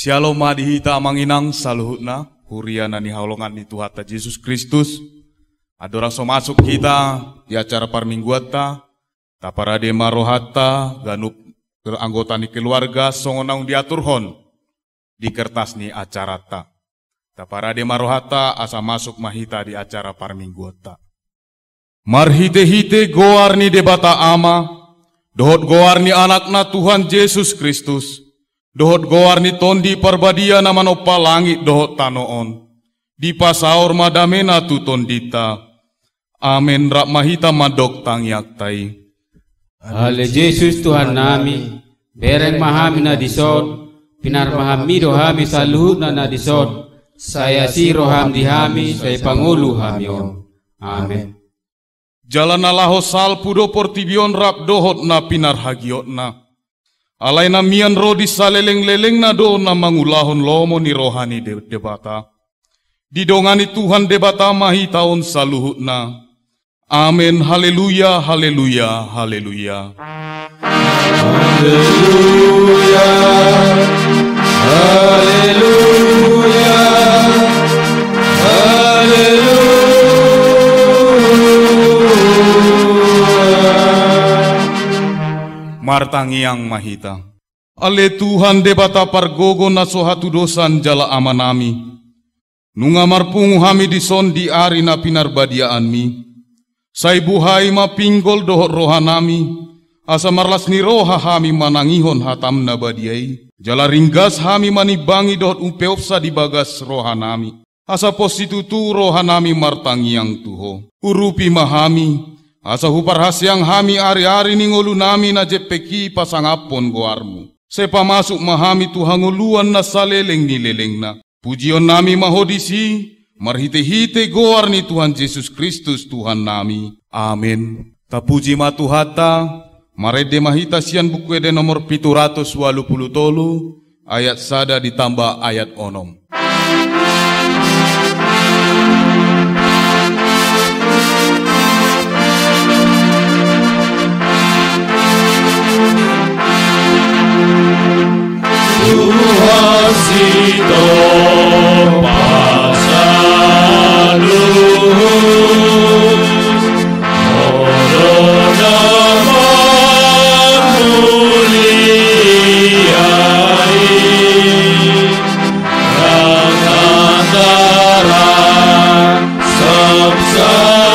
Shalom madihita manginang saluhutna huriana ni haulongan ni Tuhata Yesus Kristus. Adorang so masuk kita di acara parmingguata taparade marohata ganup anggota ni keluarga songonang diaturhon di kertas ni acara ta. Taparade marohata asa masuk mahita di acara parmingguata. Marhite-hite goar ni debata ama, dohot goar ni anakna Tuhan Yesus Kristus. Dohot goar ni tondi parbadia na manopa langit dohot tanoon. Di pasaur madamena tu tondita. Amen rak mahita madok tangyak tai. Ale Yesus Tuhan nami, bereng mahami na disod, pinar mahami rohami saluhut na disod, saya si roham dihami, saya pangulu hamion. Amen. Jalan alaho sal pudo portibion rap dohot na pinar hagiot na. Alay na mian ro di saleleng-leleng na do na mangulahon lomo ni rohani debata. Didongani Tuhan debata mahitaon saluhut na. Amen, haleluya, haleluya, haleluya. Haleluya, haleluya, haleluya. Martangiang mahita. Ale Tuhan debata pargogo na sohatu dosan jala amanami. Nunga marpungu hami dison di ari na pinarbadiaan mi. Say buhay mapinggol dohot rohanami. Asa marlas ni roha hami manangihon hatam na badiay. Jala ringgas hami manibangi dohot umpeopsa di bagas rohanami. Asa postitutu rohanami martangiang tuho. Urupi mahami. Asa huparhasyang hami ari-ari ningolu nami na jepeki pasangapon goarmu. Sepa masuk mahami tuhanguluan na saleleng nileleng na. Pujion nami mahodisi, marhite-hite goar ni Tuhan Yesus Kristus Tuhan nami. Amin. Tapuji matuhata, marede mahita sian buku ede nomor 783, ayat sada ditambah ayat onom. Tuhan sito pasalus corona mamuliai rangandaran sabsalus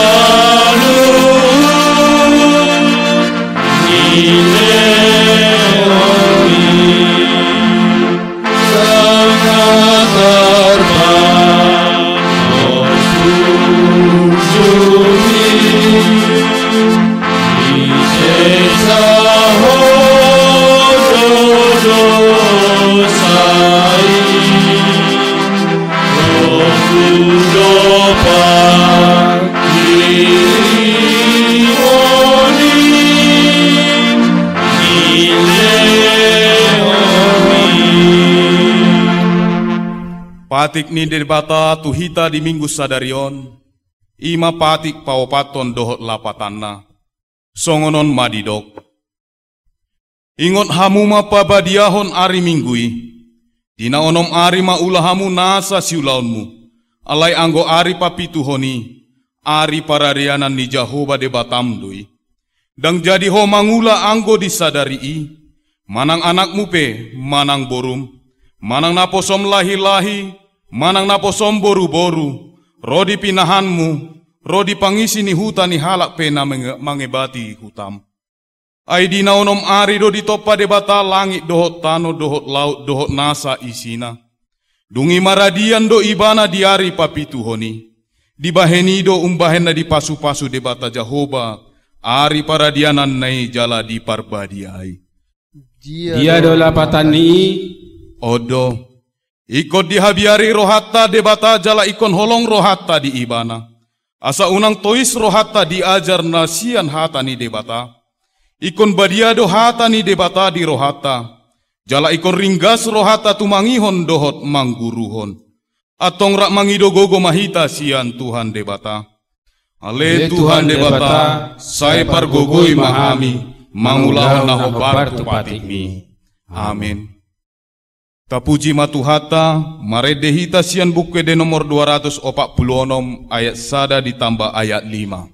Patik ni debata tuhita di minggu sadarion, ima patik paopaton dohot lapatanna, songonon madidok. Ingot hamuma pabadiahon ari minggui, dina onom ari maulahamu nasa siulaunmu, alai anggo ari papituhoni, ari pararianan ni Jahoba debatamdui. Dang jadi ho mangula anggo disadari manang anakmu pe, manang borum, manang naposom lahi-lahi, manang naposom boru-boru, rodi pinahanmu, rodi pangisi ni hutan ni halak pena mangebati hutam. Ai di naonom ari do ditopa debata langit dohot tano dohot laut dohot nasa isina. Dungi maradian do ibana diari papituhoni. Dibaheni do umbahena di pasu-pasu debata Jahoba, ari paradianan nai jala di parbadiai. Dia do lapatani odo. Ikut dihabiari rohata debata jala ikon holong rohata di ibana. Asa unang tois rohata diajar nasian hata ni debata. Ikon badiado hata ni debata di rohata. Jala ikon ringgas rohata tumangihon dohot mangguruhon. Atong rak mangidogogo mahita sian Tuhan debata. Ale Tuhan debata, saya pargogoi mahami, mangulahon na hobar tu patikmi. Amin. Tapuji matuhata, maredehita sian buku de nomor 246 ayat 1 ditambah ayat 5.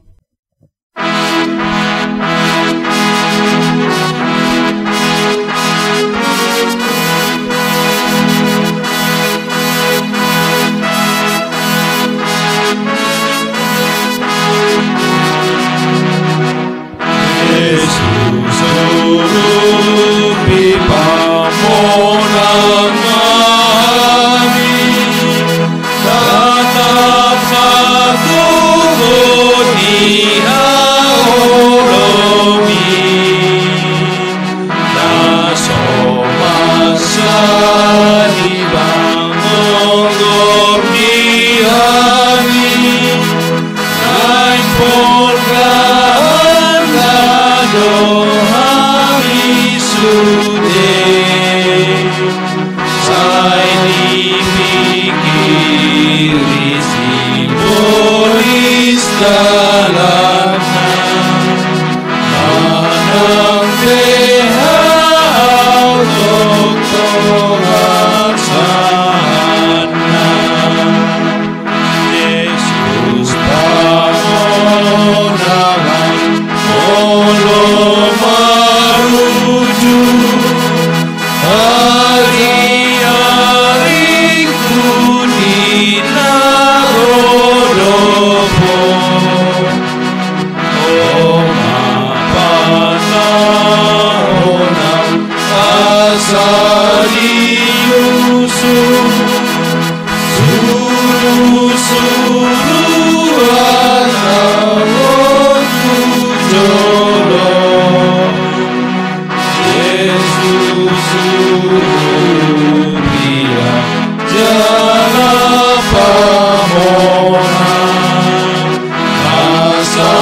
Yesus urupi pamonang kami, tatap patuh di haolomi, nasomasa di bangogop di hami, naik polgahan kadohami sude, saya dipikiri simbolis dalamnya, manang tehau doktor sana. Yesus pamonangan molo maruju, hari-hariku di narodopo, oh mapanaonang asali Yusuf, suru-suruhan awon tujolong, Yesus surupia jala pamonang, asa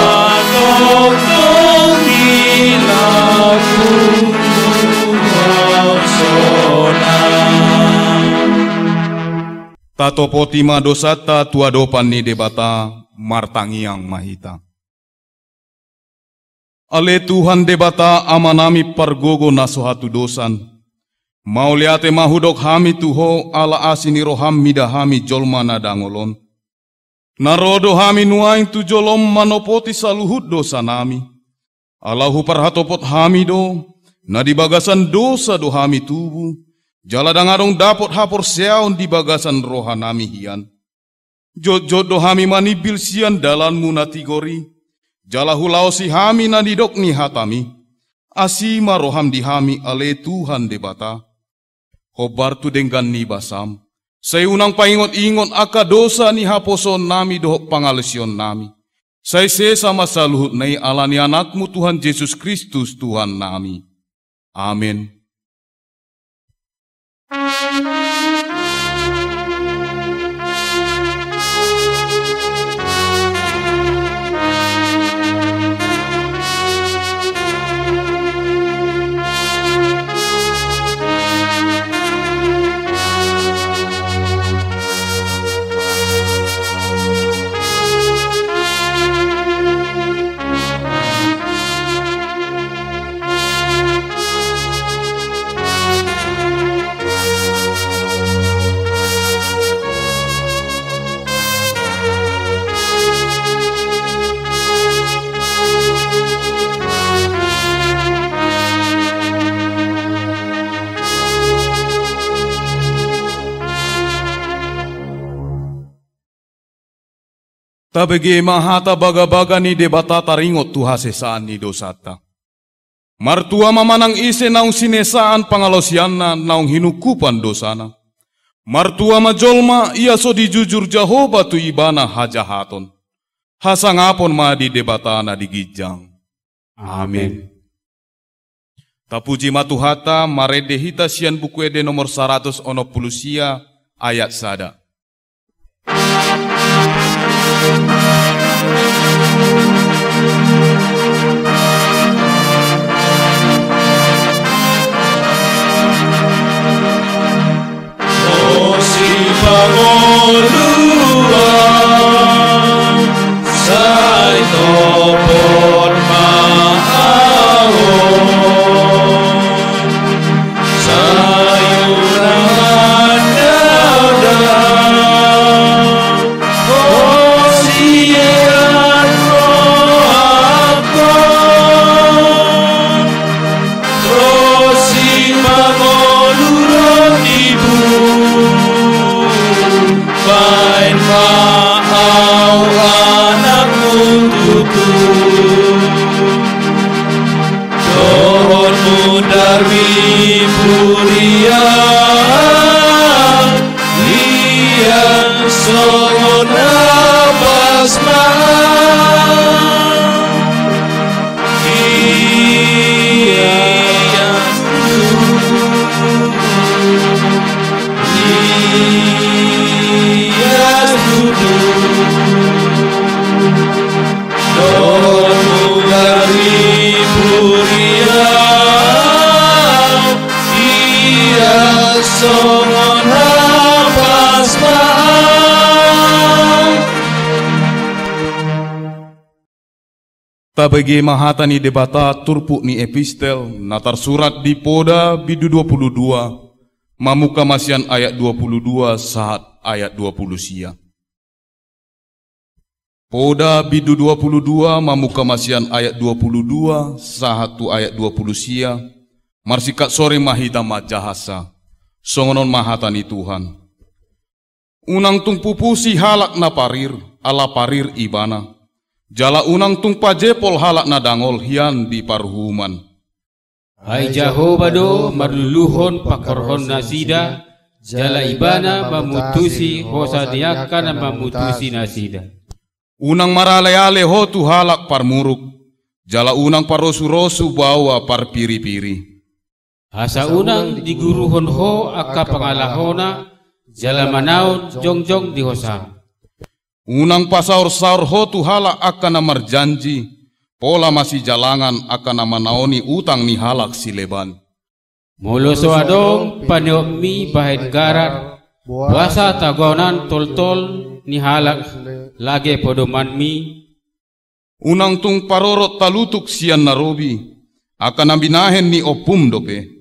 tokong ilaku Tatopotima dosata tua dopan ni debata martangiang mahita. Ale Tuhan debata amanami pargogo nasohatu dosan. Mauliate mahudok hami tuho ala asini roham midahami jolma nadangolon. Narodo hami nuaing tu jolom manopoti saluhut dosa nami. Alahu parhatopot hami do, nadibagasan dosa do hami tubuh. Jala dangarong dapot hapor seaon di bagasan rohanami hian. Jod-jod do hami manibil sian dalanmu natigori. Jala hulao si hami nadidok ni hatami. Asima roham di hami ale Tuhan debata. Hobar tu denggan ni basam. Saya unang paingot-ingot aka dosa ni haposon nami dohok pangalesion nami. Saya sesa masa luhut nai alani anakmu Tuhan Yesus Kristus Tuhan nami. Amin. Tabegi mahata baga-baga ni debata taringot tuha sesaan ni dosata. Martua mamanang ise naung sinesaan pangalosianna naung hinukupan dosana. Martua majolma ia so dijujur Jehova tu ibana hajahaton. Hasangapon ma di debatana digijang. Amin. Tapuji matuhata maredehita sian buku ede nomor 100 sia ayat sada. si panguluan say topon maawon sayuran bagi mahata ni debata turpu ni epistel natar surat di poda bidu 22 mamuka masian ayat 22 saat ayat 20 sia. Poda bidu 22 mamuka masian ayat 22 saat tu ayat 20 sia. Marsikat sore mahita majahasa songonon mahata ni Tuhan. Unang tung pupusi halak na parir ala parir ibana. Jala unang tung pajepol halak na dangol hian di parhuman. Hai Jehovah do marluluhon pakorhon nasida. Jala ibana mamutusi hosa diakan mamutusi nasida. Unang marale-ale ho tu halak parmuruk. Jala unang parosu-rosu bawa parpiri-piri. Asa unang diguruhon ho akka pangalahona. Jala manaon jongjong di hosa. Unang pasaur-saur ho tu halak akan marjanji. Pola masih jalangan akan manaoni utang ni halak sileban. Moloso adong paneomi bahen garar. Puasa tagonan tol-tol ni halak lage podoman mi. Unang tung parorot talutuk sian narobi akan binahen ni opum dope.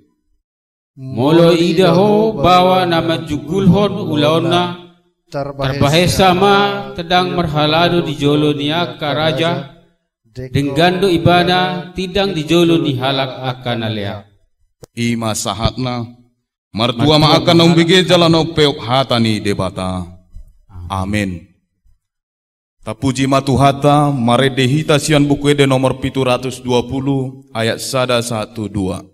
Molo idaho bawa nama jugulhon ulaona terbahesa ma tedang merhalado di jolo ni akka raja denggando ibana tidang di jolo ni halak akan alea. Ima sahatna martua ma akan umbige jalan peok hatani debata. Amin. Tapuji matuhata maredehita sian buku ede nomor 720 ayat 1-2.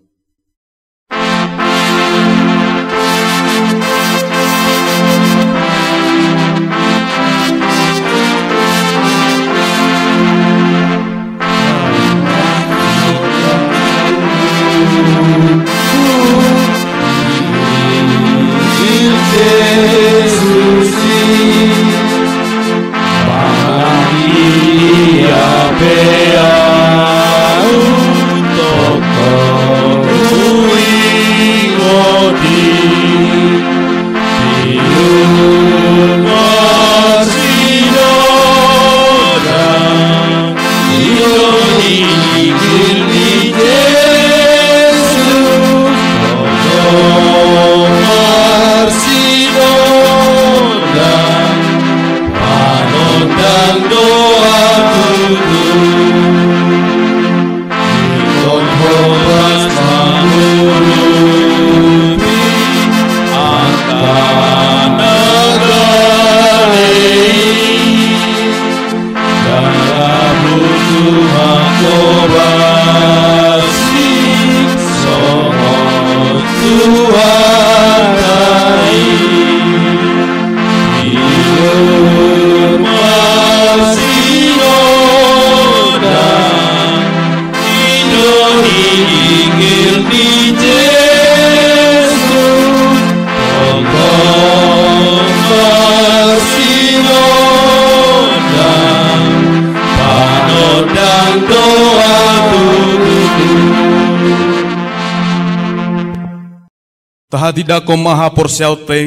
Tahadidakon maha porsiau te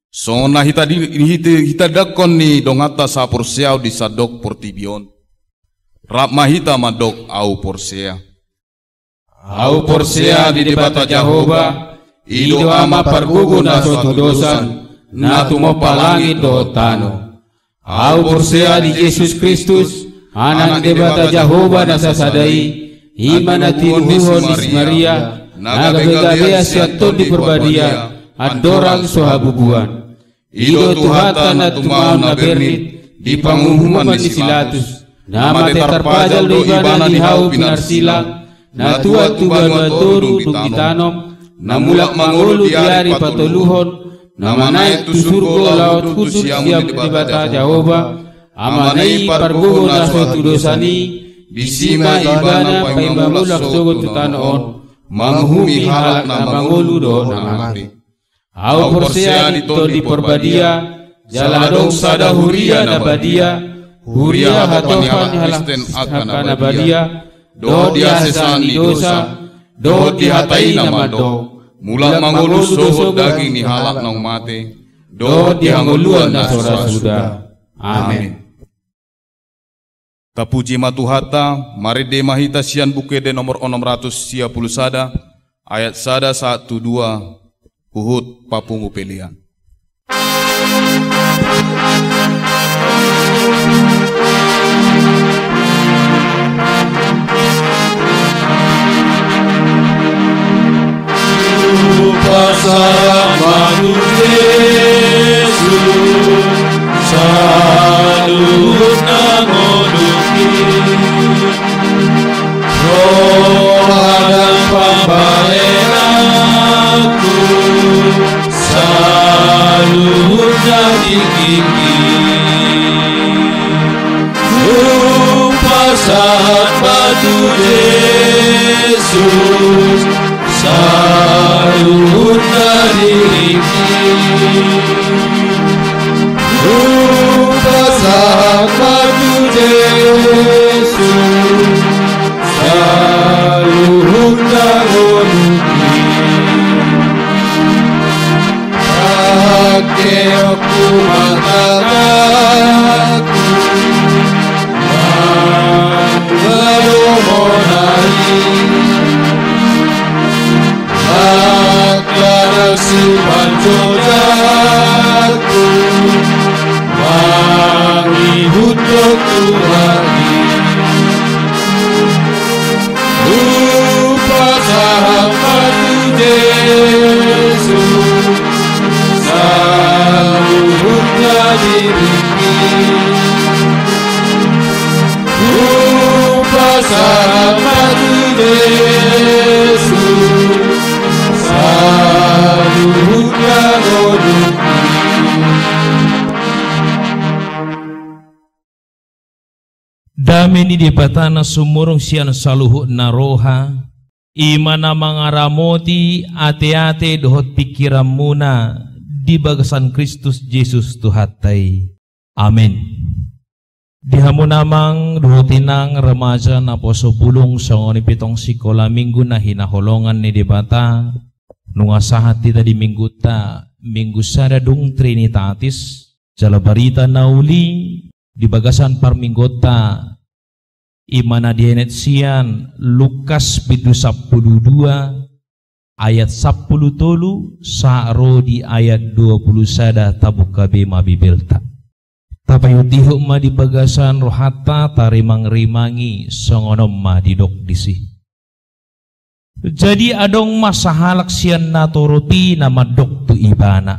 sona hitadakon ni dongata sa porsiau di sadok portibion rap mahita madok au porsia di debata Jehovah ido ama pargugu na soto dosan na tumo palangit do tano au porsia di Yesus Kristus anak debata Jehovah na sasadai himana tinuhon is Maria nagabegabea siaton di perbadia adorang sohabubuan ido tuhatan at tumaon na bernit di pangumuman di silatus nama tetarpajal do ibana di hau pinarsilang na tuat tuban maturu dug ditanom na mulak mangolo diari patoluhon na manay tu surgo laut kudus siam di bata Jehovah amanay pargugo na sotudosani bisima ibana paimamulak sogot tutanoon manghumi halak na mangulu do namati. Au porsia dito di perbadia, jaladong sada huria na badia, huria hatofan halak na badia, do diasesan di dosa, do dihatai na mado, mulak mangulu sohot daging ni halak na umate, do dianguluan na sora suda. Amin. Tapuji matuhata, mari de mahita sian buke de nomor 600 ayat 1-2 Uhud papungu pelian. Pasang Yesus salut nangoduki rohadan pambaenaku salut nadikiki pasang batu Yesus salut nadikiki pasang batu Yesus salut nadikiki pakai aku mataku mengelomonai agar sepanjangku mengikut Tuhan sahabat Yesus salutlah diriku sahabat Yesus salutlah diriku. Dameni di patana sumurung sian saluhu naroha imana mangaramoti ate-ate dohot pikiran muna di bagasan Kristus Yesus Tuhatai. Amin. Dihamu namang dohotinang remaja na poso pulong sangoni pitong sikola minggu na hinaholongan ni di bata nungasahat tita di minggu ta minggu sada dung Trinitatis jala barita nauli di bagasan parminggota imana dienet sian Lukas 12 ayat 10 tolu sa'ro di ayat 21 tabuka bema bibelta tapayutiho ma di bagasan rohata tarimang-rimangi songonom ma didok disi. Jadi adong masahalak sian naturuti nama dok tu ibana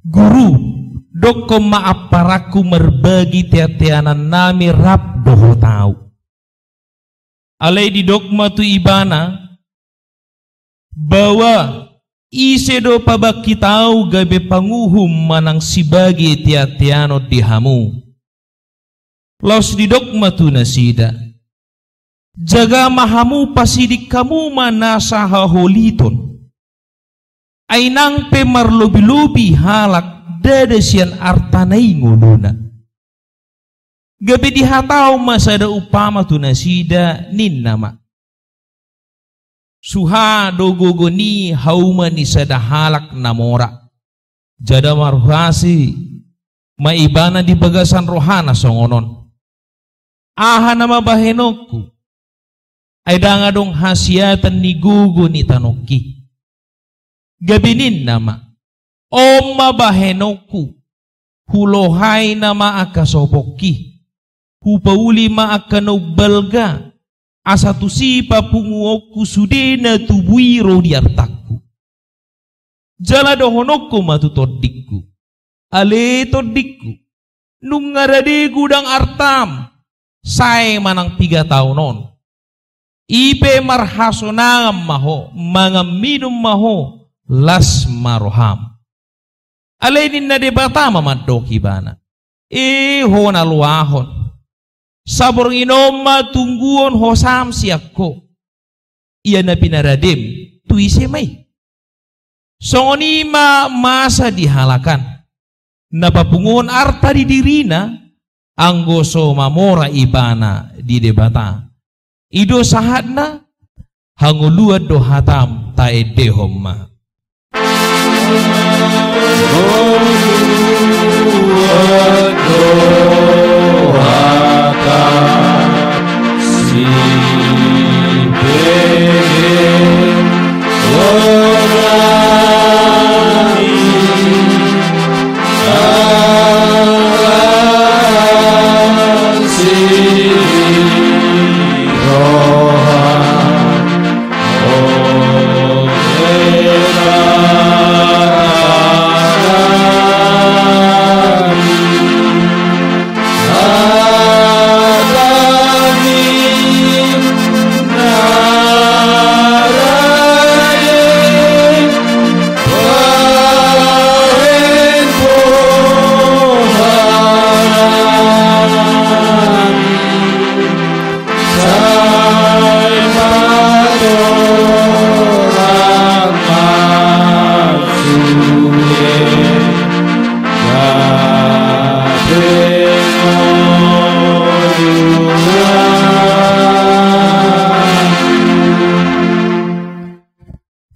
guru dok ko maaparaku merbagi tiatianan nami rap doho tau. Alay di dogma tu ibana bahwa ise do pabaki tau gabe panguhum manang sibagi tiatiano dihamu. Laos di dogma tu nasida jaga mahamu pasidik kamu manasa haholiton ainang pe marlobi-lobi halak dada sian artanai nguluna gabe dihatau masada upama tu nasida nin nama suha dogogo ni hauma ni sada halak namora jada marhasi maibana di bagasan rohana songonon aha nama bahenokku aidanga dong hasiatan ni gugu ni tanoki gabe nin nama Oma bahenoku hulohai nama akasopoki hupauli ma akanobbalga asatu sipa punguoku sudena tubuiro di artaku jala dohonoko matu todikku ale todikku nungarade gudang artam say manang 3 tahunon ipe marhasonangam maho mangaminum maho las maroham alainin na debata mamadok ibana hona luahon sabor inoma tungguon hosam siakko iya na pinaradim tuise may songonima masa dihalakan napapungon arta di dirina anggoso mamora ibana di debata ido sahatna hanguluad do hatam taede homma Hanguluad do hatam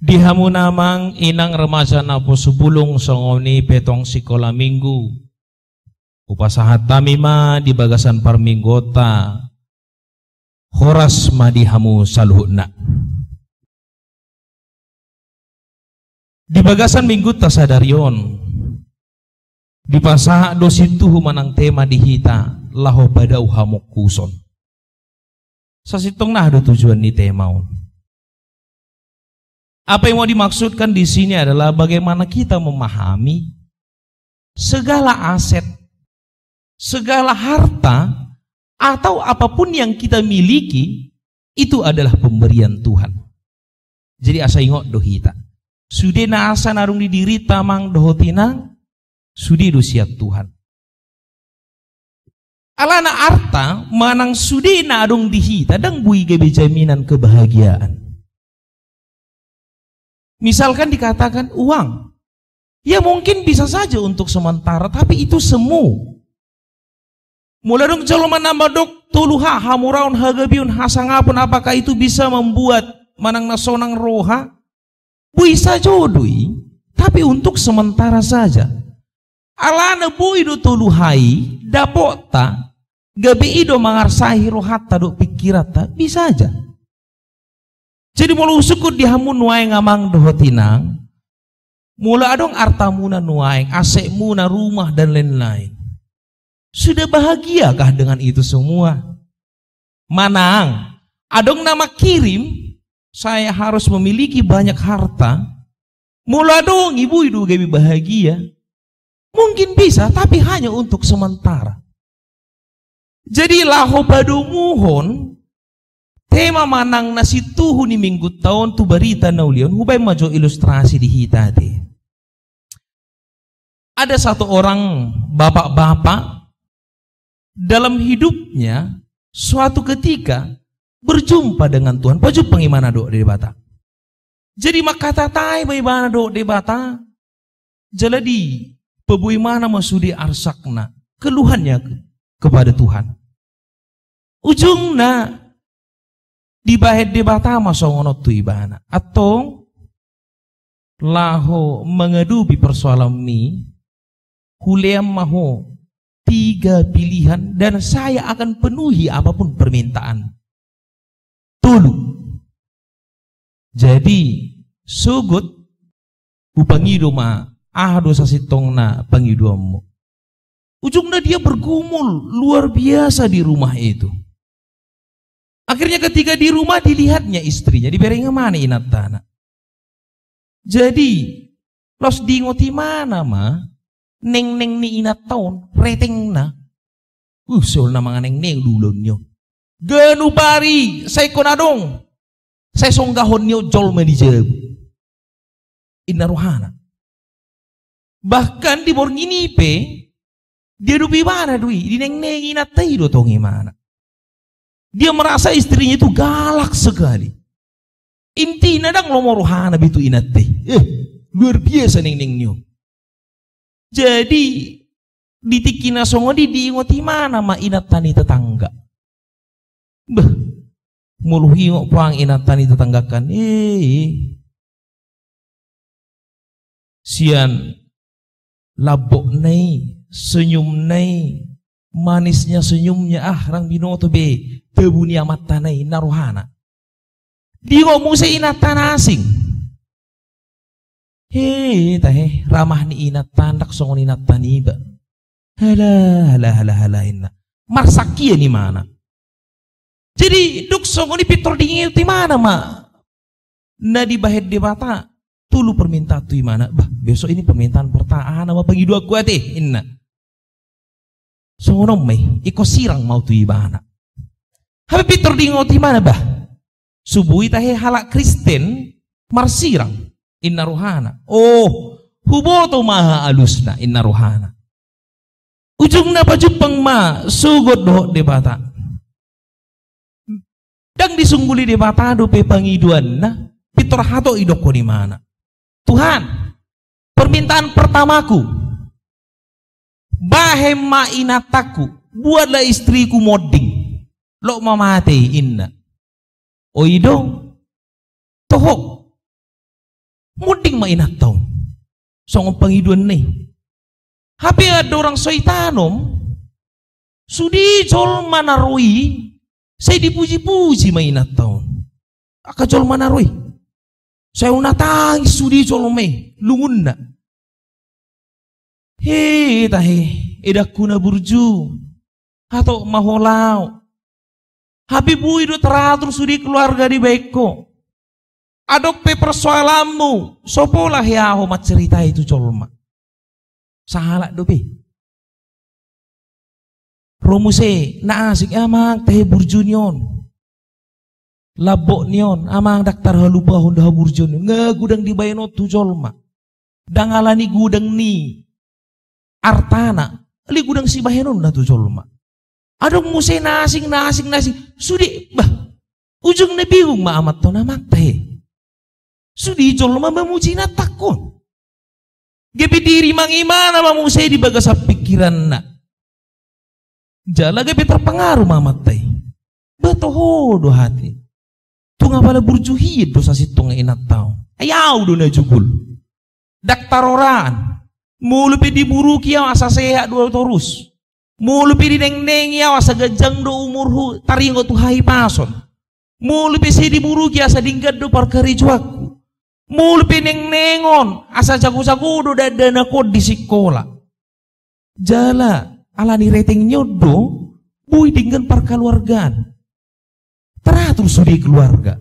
Dihamu namang inang remaja na po subulong songoni petong sikola minggu. Upasahat tamima di bagasan parminggota. Horas madihamu saluhna. Di bagasan minggu tasadarion. Di pasaha dosituhu manang tema dihita laho badau hamok kuson. Sasitong nah ada tujuan ni temau. Apa yang mau dimaksudkan di sini adalah bagaimana kita memahami segala aset, segala harta, atau apapun yang kita miliki itu adalah pemberian Tuhan. Jadi asa ingot dohita. Sudah nasa narung di diri tamang dohotinang, sudah dosiat Tuhan. Alana arta manang sudah narung dihita dan bui gebe jaminan kebahagiaan. Misalkan dikatakan uang, ya mungkin bisa saja untuk sementara, tapi itu semu. Mulai dong joloman nama dok tuluha hamuraun hagabiun hasangapun, apakah itu bisa membuat manang nasonang roha? Bisa jodui, tapi untuk sementara saja. Alana bui do tuluhai dapota gabi ido mangarsahi rohata do pikirata bisa aja. Jadi mula usukut dihamun nuaing ngamang dohotinang, mula adong artamuna nuaing, asekmuna rumah dan lain-lain. Sudah bahagiakah dengan itu semua? Manang, adong nama kirim, saya harus memiliki banyak harta, mula dong ibu itu gabi bahagia. Mungkin bisa, tapi hanya untuk sementara. Jadi laho badu muhon, tema manang nasi tuhu ni minggu tahun tu berita naulion hubay majo ilustrasi di hitate. Ada satu orang bapak-bapak dalam hidupnya suatu ketika berjumpa dengan Tuhan. Paju pengimana do di bata. Jadi makata tai bagaimana do di bata. Jadi pebui mana masudi arsakna keluhannya kepada Tuhan. Ujungna di bahet debata masongonot tu ibana atau laho mengedupi persoalan mi huleam maho 3 pilihan dan saya akan penuhi apapun permintaan tulu. Jadi sugut upangido ma dosa sitong na pangiduamu. Ujungnya dia bergumul luar biasa di rumah itu. Akhirnya ketika di rumah dilihatnya istrinya, diberi mana inat tanah. Jadi, los dingoti mana ma, neng ni inat tahun, reteng na. Soal nama neng dulong nyo. Ganu pari, saya konadong. Saya songgahon nyo jol medijebu. Inaruhana. Bahkan di bornginipe, dia dupi mana dui, di neng inat tayo tongi mana. Dia merasa istrinya itu galak sekali. Inti nadang lomorohana bitu inat teh. Luar biasa neng nyo. Jadi ditikina songo di ingoti mana ma inat tani tetangga. Muluhi ngok pang inat tani tetanggakan. Sian labok nai, senyum nai, Manisnya senyumnya rang binoto be tebunia matanay naruhana. Di ngomong sa inatan asing. Tahe ramah ni inatan dak songon inatan iba. Hala ina. Marsakia ni mana? Jadi duk songon ni pitor dingin ti mana ma? Na di bahet di bata tulu permintaan tu mana? Bah, besok ini permintaan pertaan sama bagi dua kuat inna. Songonom may iko sirang mau tu ibana. Habi pitor dingin ti mana bah? Subuhi tahe halak Kristen marsirang inna rohana. Oh, huboto maha alusna inna rohana. Ujung na pajupang ma sugod do debata. Dang disungguli debata do pe pangiduan na pitor hato idok ko di mana. Tuhan, permintaan pertamaku, bahem ma inataku, buatlah istriku moding, lo mamate inna. O idong, toho, moding ma inataw, song pangiduan ni. Habi ada orang soitanom, sudi jol manarui, saya dipuji-puji mainat tahun. Aka jol manarui, saya unatang sudi jol me, lungun na. Tahe, edak kuna burju, atau maholau. Habi bui do teratur sudi keluarga di baikko. Adok pe persoalanmu, sopolah ya ho mat cerita itu jol ma. Salah dope. Romuse na asik amang teh burjunion. Labok nion amang daktar halupa honda burjun. Gudang dibayano tu jolma. Dangalani gudang ni artana. Ali gudang si bahenon na tu jolma. Adong muse na asing. Sudi bah. Ujung na bingung ma amat to namak teh. Sudi jolma memuji na takon. Gabi diri mangimana mamusay di baga sa pikiran na. Jala gabi terpengaruh mamatay. Batoho do hati. Tu nga pala burjuhid do sa sitong inataw. Ayaw do na jugul. Daktaroran. Mulupi di buruki yaw asa seha do torus. Mulupi di neng-neng yaw asa gajang do umurhu taringo tu hai pason. Mulupi si di buruki asa dinggad do parkarijuak. Mul pineng-nengon asa jago-jago do dadana ko di sekolah. Jala alani rating nyodo bui dengan parkeluargaan. Teratur sudi keluarga.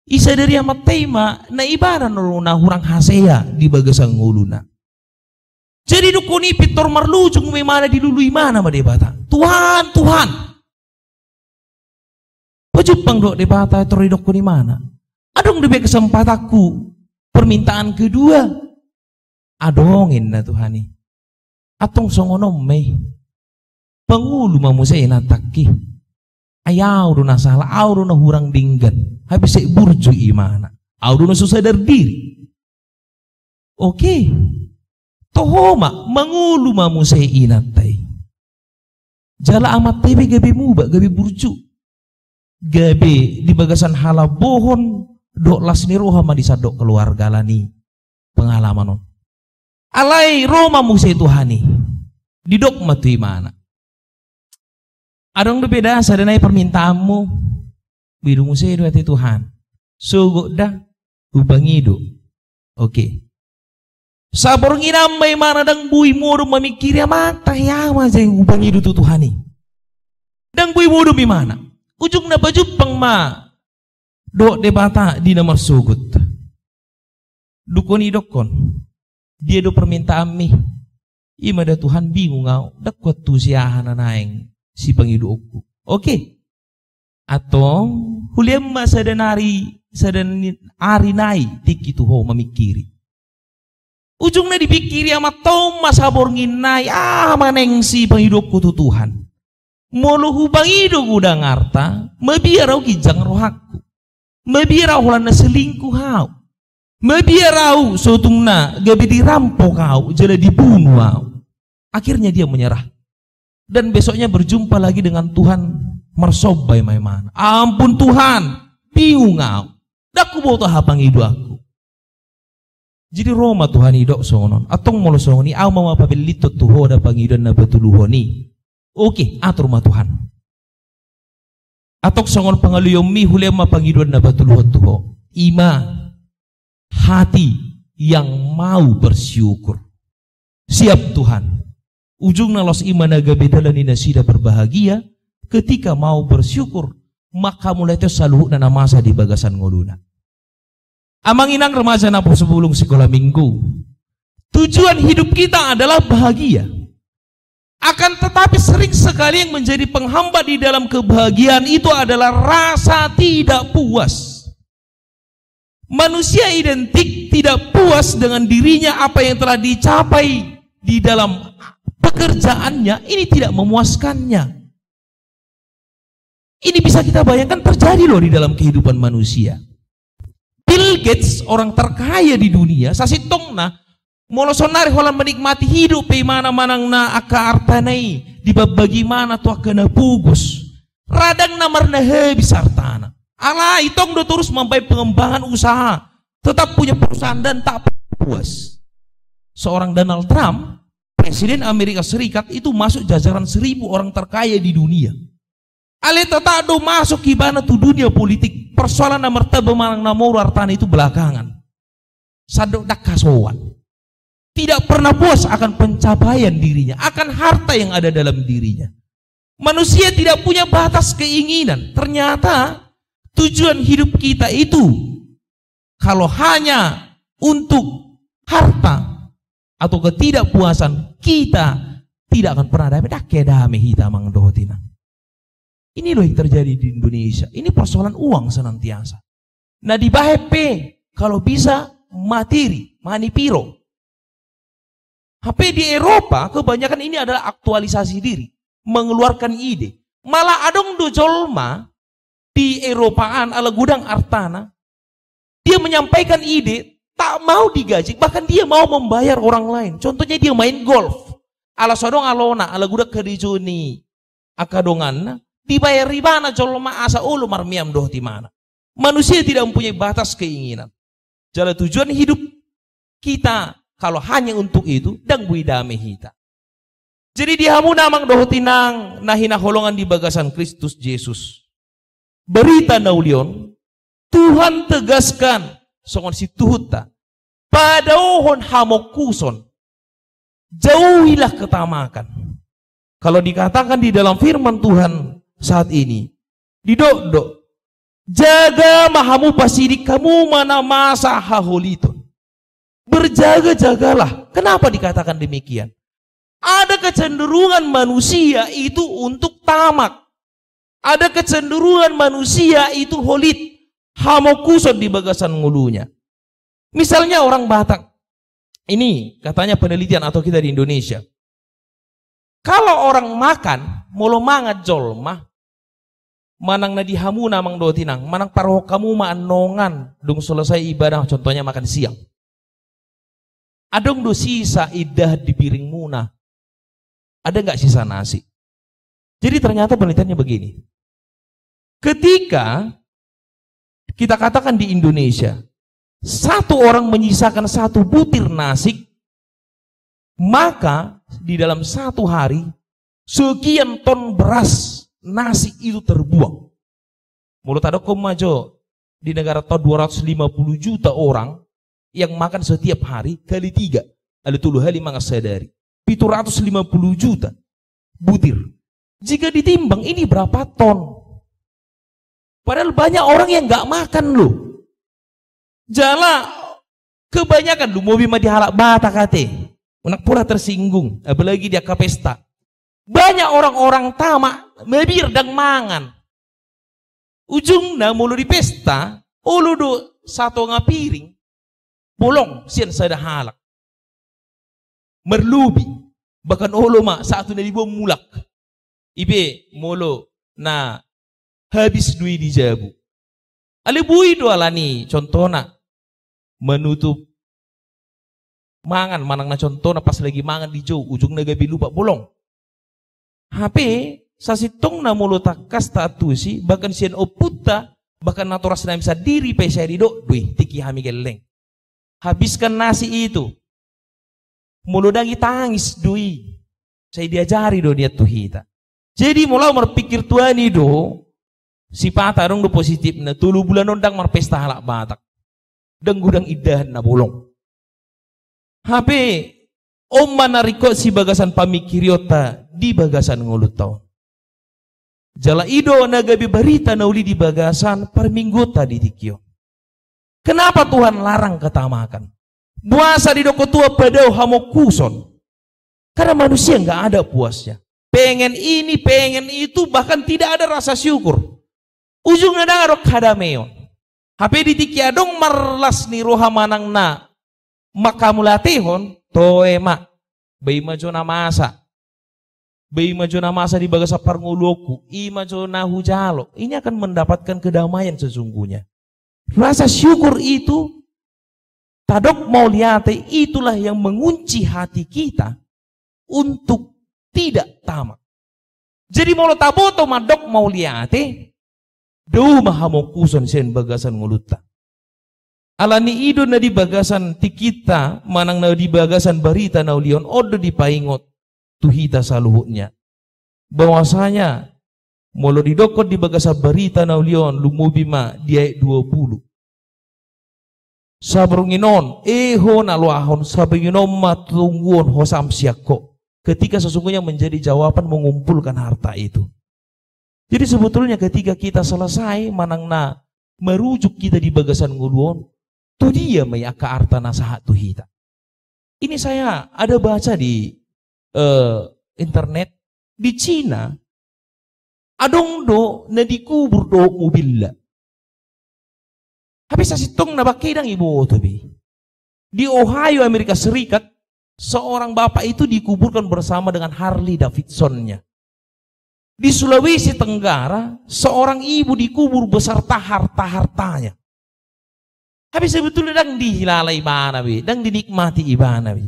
Isa dari amat tema na ibaran na hurang haseya di bagasang nguluna. Jadi dukuni pitor marlujung may mana dilului mana ma debata. Tuhan. Pajupang do debata toridok ko ni mana. Adong diberi kesempatanku permintaan kedua adongin na Tuhani atong songonom may pangulu mamusay nataki ayaw do na salah aw do na hurang dinggan habis ay burju imana aw do na susadar diri. Okay tohoma mangulu mamusay inatay jala amat tay gabi muba gabi burju gabi di bagasan halabohon dok las ni roha ma disadok keluarga lani pengalaman non alai Roma musay Tuhani didok matui mana adong beda sadanay permintaanmu bidu musay do ati Tuhan sugod da ubangido. Okay sabor nginambay mana dang bui mo do mamikiri mata yawa jay ubangido tu Tuhani dang bui mo do mi mana ujung na bajupang ma do debata di nomor sugut. Dukon idokon. Dia do permintaan mi. Ima da Tuhan bingung ngau. Dakwat tu siyahan na naeng si pangiduokku. Okay. Atau huliam ma sadan ari nai tiki tuho mamikiri. Ujung na dipikiri amat tau masabor nginay maneng si pangidukku tu Tuhan. Molo hubang ido gudang arta mabiaraw kijang rohakku. Mabiaraw lang na selingkuh hau. Mabiaraw sotung na gabi dirampok hau, jala dibunuh hau. Akhirnya dia menyerah. Dan besoknya berjumpa lagi dengan Tuhan marsobay may mana. Ampun Tuhan, bingung hau. Daku boto hapang ido aku. Jadi Roma Tuhan idok songonon. Atong molo songoni aw mamapabilitot tuho da pangidan na batuluhoni. Oke, atur ma Tuhan. Atok songon pangaluyomi hulema pangiduan na batuluhot tuho. Ima hati yang mau bersyukur. Siap Tuhan. Ujung nalos ima nagabedalan ni nasida berbahagia ketika mau bersyukur. Maka mulai itu saluh na masa di bagasan ngoluna. Amang inang remaja na po sebelum sekolah minggu. Tujuan hidup kita adalah bahagia. Akan tetapi sering sekali yang menjadi penghambat di dalam kebahagiaan itu adalah rasa tidak puas. Manusia identik tidak puas dengan dirinya, apa yang telah dicapai di dalam pekerjaannya, ini tidak memuaskannya. Ini bisa kita bayangkan terjadi loh di dalam kehidupan manusia. Bill Gates, orang terkaya di dunia, sasitong na, molosonari holang menikmati hidup pe mana-manang na aka artanai, di bagaimana tu aka na pugus. Radang namar na habis artana. Ala itong do terus mampai pengembangan usaha, tetap punya perusahaan dan tak puas. Seorang Donald Trump, Presiden Amerika Serikat itu masuk jajaran 1000 orang terkaya di dunia. Ale tetap do masuk kibana tu dunia politik. Persoalan nomor tebemanang namor artana itu belakangan. Sadok dak kasowan. Tidak pernah puas akan pencapaian dirinya, akan harta yang ada dalam dirinya. Manusia tidak punya batas keinginan. Ternyata tujuan hidup kita itu kalau hanya untuk harta atau ketidakpuasan, kita tidak akan pernah damai. Dak kedame hita mang dohotina. Ini loh yang terjadi di Indonesia. Ini persoalan uang senantiasa. Nah di HP kalau bisa materi, manipiro. HP di Eropa kebanyakan ini adalah aktualisasi diri, mengeluarkan ide. Malah adong do jolma di Eropaan ala gudang artana, dia menyampaikan ide tak mau digaji, bahkan dia mau membayar orang lain. Contohnya dia main golf. Ala sodong alona ala gudang kerijuni akadongan dibayar ribana jolma asa ulu marmiam doh di mana. Manusia tidak mempunyai batas keinginan. Jalan tujuan hidup kita kalau hanya untuk itu dan buidame hita. Jadi dihamu namang doh tinang nahina holongan di bagasan Kristus Yesus. Berita naulion Tuhan tegaskan songon si tuhuta pada ohon hamokuson jauhilah ketamakan. Kalau dikatakan di dalam firman Tuhan saat ini didok-dok jaga mahamu pasidik kamu mana masa haholiton. Berjaga-jagalah. Kenapa dikatakan demikian? Ada kecenderungan manusia itu untuk tamak. Ada kecenderungan manusia itu holit. Hamokuson di bagasan ngulunya. Misalnya orang Batak. Ini katanya penelitian atau kita di Indonesia. Kalau orang makan, molo mangat jolma, manang na dihamu namang dotinang, manang paroh kamu maanongan, dung selesai ibadah, contohnya makan siang. Adong do sisa idah di piring muna. Ada nggak sisa nasi? Jadi ternyata penelitiannya begini. Ketika kita katakan di Indonesia, satu orang menyisakan 1 butir nasi, maka di dalam 1 hari sekian ton beras nasi itu terbuang. Mulut ada komajo di negara tahun 250 juta orang yang makan setiap hari kali 3 ada 10 hari mangasadari 750 juta butir. Jika ditimbang ini berapa ton? Padahal banyak orang yang nggak makan loh. Jala kebanyakan lu mau bima dihalak bata kate. Unak pula tersinggung, apalagi dia ke pesta. Banyak orang-orang tamak mebir dan mangan. Ujungnya mulu di pesta, ulu do 1 piring bolong sian sada halak. Merlubi bahkan ulu mak 1 dari bom mulak. Ibe mulu na habis duit di jabu. Ale bui do alani contohna menutup mangan manang na contohna pas lagi mangan di jauh ujung gabi lupa bolong. HP sasitong na mulu takas tatusi bahkan sian oputa bahkan naturas na bisa diri pe saya dido duih tiki hami geleng. Habiskan nasi itu. Mulu dangi tangis duih. Saya diajari do dia tuhita. Jadi mulai berpikir Tuhan itu si patah dong do positif na 3 bulan ondang marpesta halak batak. Dan gudang idah na bolong. HP om manariko si bagasan pamikiriota di bagasan ngulut tahun. Jala ido nagabi barita na uli di bagasan per minggu tadi dikio. Kenapa Tuhan larang ketamakan? Puasa di doko tua padau hamo kuson. Karena manusia nggak ada puasnya. Pengen ini, pengen itu, bahkan tidak ada rasa syukur. Ujungnya ada kadameon. HP ditikia dong marlas ni roha manang na makamulatehon toe mak bayi majona masa. Bayi majona masa di bagasa parnguluku, i majona hujalo. Ini akan mendapatkan kedamaian sesungguhnya. Rasa syukur itu tadok mau liate itulah yang mengunci hati kita untuk tidak tamak. Jadi mau taboto madok mau liate do mahamo kuson sen bagasan nguluta. Alani ido na di bagasan tikita manang na di bagasan barita na ulion odo di paingot tuhita saluhutnya. Bahwasanya molo didokot di bagasan barita na ulion lumubima di ayat 20. Sabrunginon eho naluahon sabrunginon matungguon hosam siako. Ketika sesungguhnya menjadi jawaban mengumpulkan harta itu. Jadi sebetulnya ketika kita selesai manang na merujuk kita di bagasan nguluon, tu dia mayaka harta nasahat tu hita. Ini saya ada baca di internet di Cina, adong do na dikubur do mobil. Habis asitong na bakidang ibu otobi. Di Ohio, Amerika Serikat, seorang bapak itu dikuburkan bersama dengan Harley Davidsonnya. Di Sulawesi Tenggara, seorang ibu dikubur beserta harta-hartanya. Habis sebetulnya dang dihilalai ibana bi, dang dinikmati ibana bi.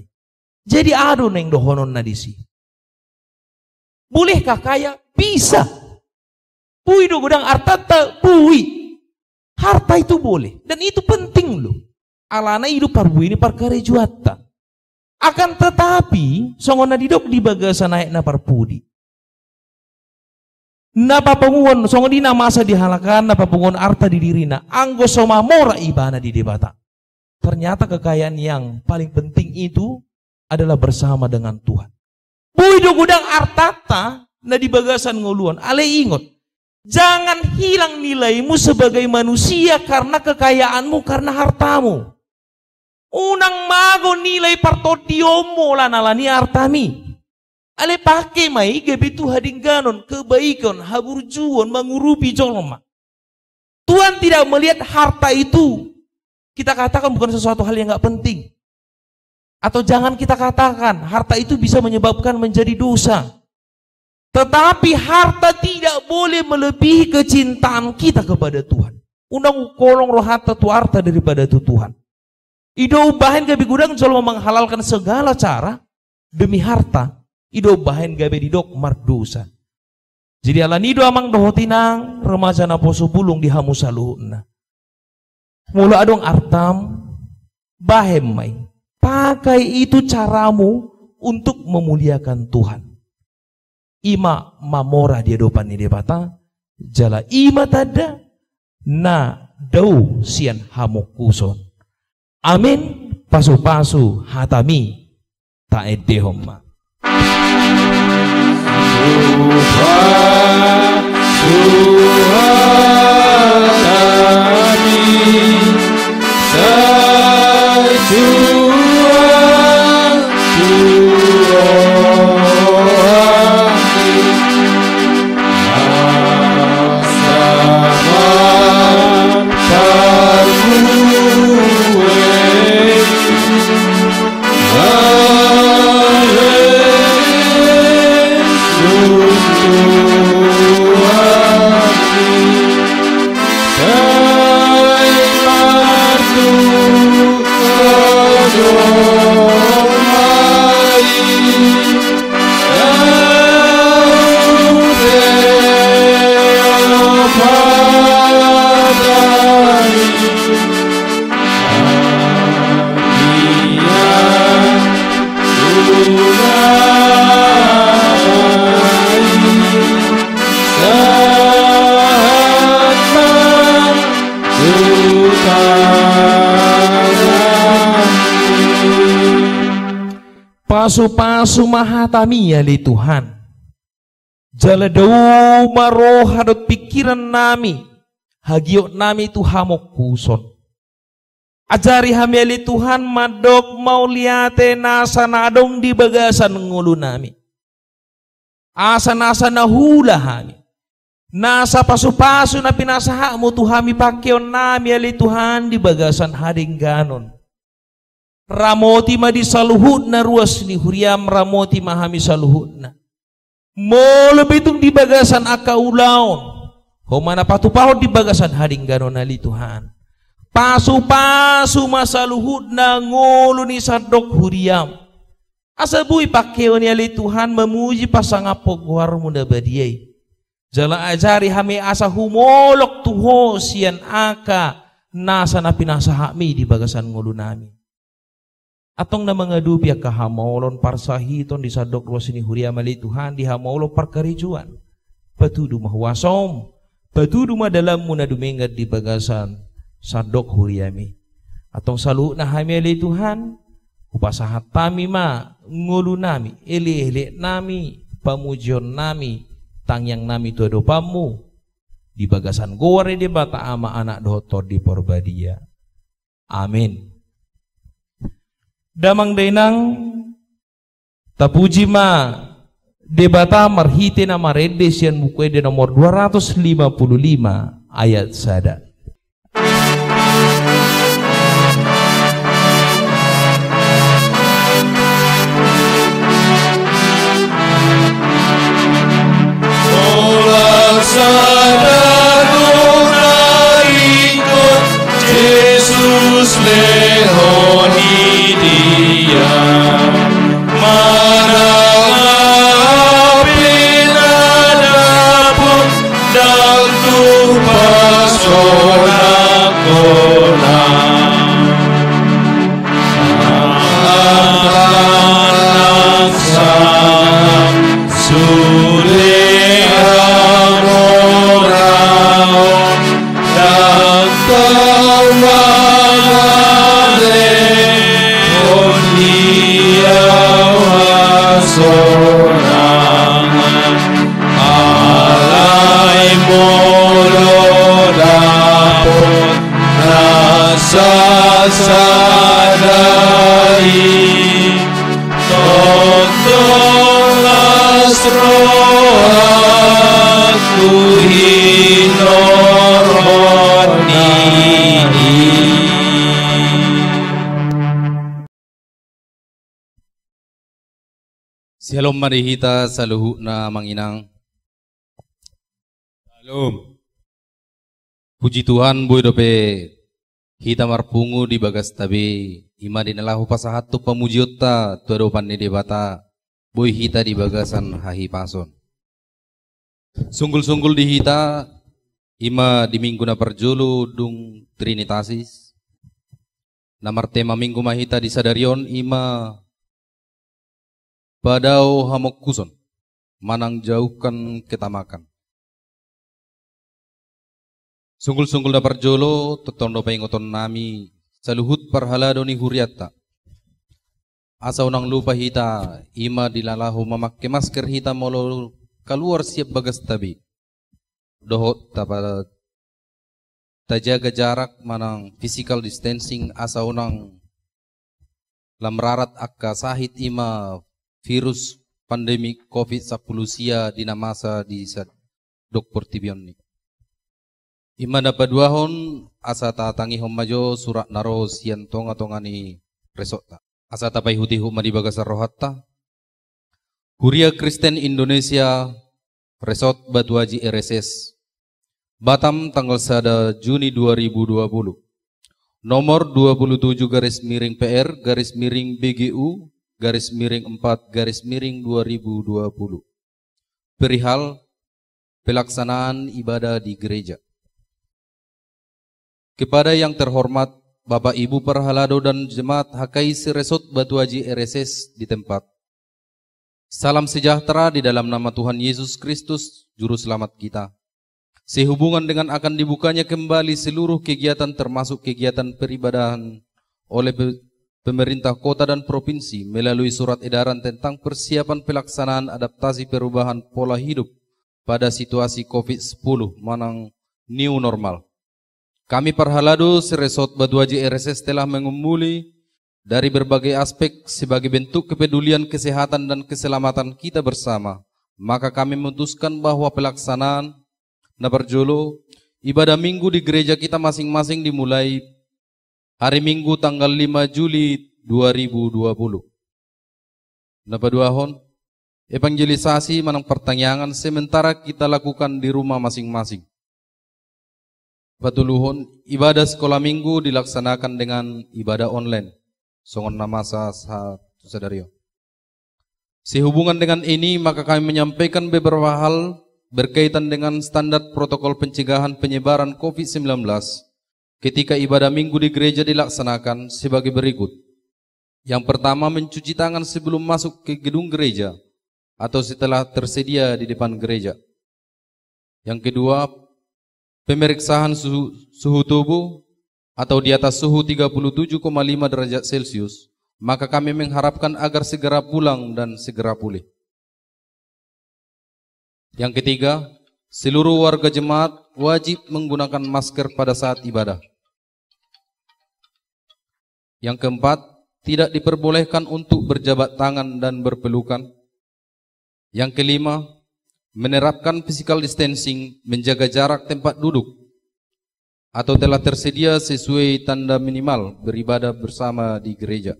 Jadi ado neng dohonon na disi. Bolehkah kaya? Bisa. Pui do gudang harta pui. Harta itu boleh dan itu penting loh. Alana hidup parbu ini perkara juata. Akan tetapi songona didok di bagasan naik na parpudi. Napa penguon songon dina masa dihalakan napa penguon arta di dirina anggo soma mora ibana di debata. Ternyata kekayaan yang paling penting itu adalah bersama dengan Tuhan. Buido gudang artata na di bagasan nguluan. Ale ingot, jangan hilang nilaimu sebagai manusia karena kekayaanmu, karena hartamu. Unang mago nilai partotiomo lah nalani hartami. Ale pakai mai gabi tu hadingganon kebaikan haburjuan mengurupi jolma. Tuhan tidak melihat harta itu. Kita katakan bukan sesuatu hal yang nggak penting. Atau jangan kita katakan harta itu bisa menyebabkan menjadi dosa. Tetapi harta tidak boleh melebihi kecintaan kita kepada Tuhan. Undang kolong roh harta tu harta daripada tu Tuhan. Ido bahan gabi gudang jolma menghalalkan segala cara demi harta. Ido bahan gabe didok mardosa. Jadi ala nido amang dohotinang remaja na poso bulung di hamu saluhna. Mula adong artam bahem mai. Pakai itu caramu untuk memuliakan Tuhan. Ima mamora dia dopan ni debata. Jala ima tada na dau sian hamu kuson. Amin. Pasu-pasu hatami taedehomma. Pasu-pasu mahatami ali Tuhan. Jaladau maroha dot pikiran nami. Hagiot nami tu hamok kuson. Ajari hami ali Tuhan madok mau liate nasa nadong di bagasan ngulu nami. Asa-nasa nahula hami. Nasa pasu-pasu na pinasaha mo tu hami pakyon nami ali Tuhan di bagasan hading ganon. Ramoti ma di saluhut na ruas ni huriam ramoti mahami saluhut na. Mo lebih itong di bagasan akaulaon. Humana patupahod di bagasan hading ganon ali Tuhan. Pasu-pasu masaluhut na ngulo ni sadok huriam. Asa bui pakeo ni ali Tuhan memuji pasangapog war mo na badiyay. Jala ajari hami asa humolok tuho siyan aka nasa na pinasahami di bagasan ngulo nami. Atong na mga dubya kahamolon parsahiton di sadok ruas ni huriam ali Tuhan di hamolo parkarijuan. Patudu mahuwasom. Patudu madalam mo na dumingat di bagasan sadok huriami. Atong salu na hami ali Tuhan. Upasahat tami ma ngulu nami. Ele-ele nami. Pamujion nami. Tangyang nami tuado pamu. Di bagasan gore di bata ama anak dohotor di porbadia. Amin. Damang dainang tapuji ma debata marhite na marede siyan mukwe de nomor 255 ayat sada. Olah sadaduna ikut Yesus lehoni dia marahapin adapun dan tu pasona kona laksa suleha moraon dan tawale sorangan alai molo dapot rasa sadari tontolas rohku hinoroni. Shalom marihita saluhu na manginang. Shalom. Puji Tuhan boy dope hita marpungu di bagas tabi ima dinalahu pasahat tu pamujiota tu adopan ni debata boy hita di bagasan hahi pason. Sunggul-sunggul di hita ima di minggu na perjulu dung trinitasis. Namar tema minggu mahita di sadarion ima badau hamok kuson, manang jauhkan ketamakan. Sunggul-sunggul dapar jolo, totondo paingoton nami, saluhut parhalado ni huriata. Asa unang lupa hita, ima dilalahu memakai masker hita molo keluar siap bagas tabi. Dohot tapada tajaga jarak manang physical distancing asa unang lamrarat akka sahit ima virus pandemi COVID-10 sia dina masa di Dr. Tibion ni. Ima dapat duahon asa tatangi homajo surat naro sian tonga ni resota. Asa tapai huti huma di bagasar rohatta. Huria Kristen Indonesia Resort Batuaji RSS. Batam tanggal 1 Juni 2020. Nomor 27/PR BGU _4/2020 perihal pelaksanaan ibadah di gereja. Kepada yang terhormat Bapak Ibu Perhalado dan Jemaat HKIC Resort Batuaji RSS di tempat. Salam sejahtera di dalam nama Tuhan Yesus Kristus, Juru Selamat kita. Sehubungan dengan akan dibukanya kembali seluruh kegiatan termasuk kegiatan peribadahan oleh pemerintah kota dan provinsi melalui surat edaran tentang persiapan pelaksanaan adaptasi perubahan pola hidup pada situasi COVID-10 manang new normal. Kami Parhalado Seresot Batuaji RSS telah mengumpuli dari berbagai aspek sebagai bentuk kepedulian kesehatan dan keselamatan kita bersama. Maka kami memutuskan bahwa pelaksanaan Nabarjolo ibadah minggu di gereja kita masing-masing dimulai hari Minggu tanggal 5 Juli 2020. Napaduahon, evangelisasi manang pertanyaan sementara kita lakukan di rumah masing-masing. Patuluhon, ibadah sekolah minggu dilaksanakan dengan ibadah online. Songon nama satu sadario. Sehubungan dengan ini, maka kami menyampaikan beberapa hal berkaitan dengan standar protokol pencegahan penyebaran COVID-19 ketika ibadah minggu di gereja dilaksanakan sebagai berikut. Yang pertama, mencuci tangan sebelum masuk ke gedung gereja atau setelah tersedia di depan gereja. Yang kedua, pemeriksaan suhu tubuh atau di atas suhu 37,5 derajat Celcius, maka kami mengharapkan agar segera pulang dan segera pulih. Yang ketiga, seluruh warga jemaat wajib menggunakan masker pada saat ibadah. Yang keempat, tidak diperbolehkan untuk berjabat tangan dan berpelukan. Yang kelima, menerapkan physical distancing, menjaga jarak tempat duduk, atau telah tersedia sesuai tanda minimal beribadah bersama di gereja.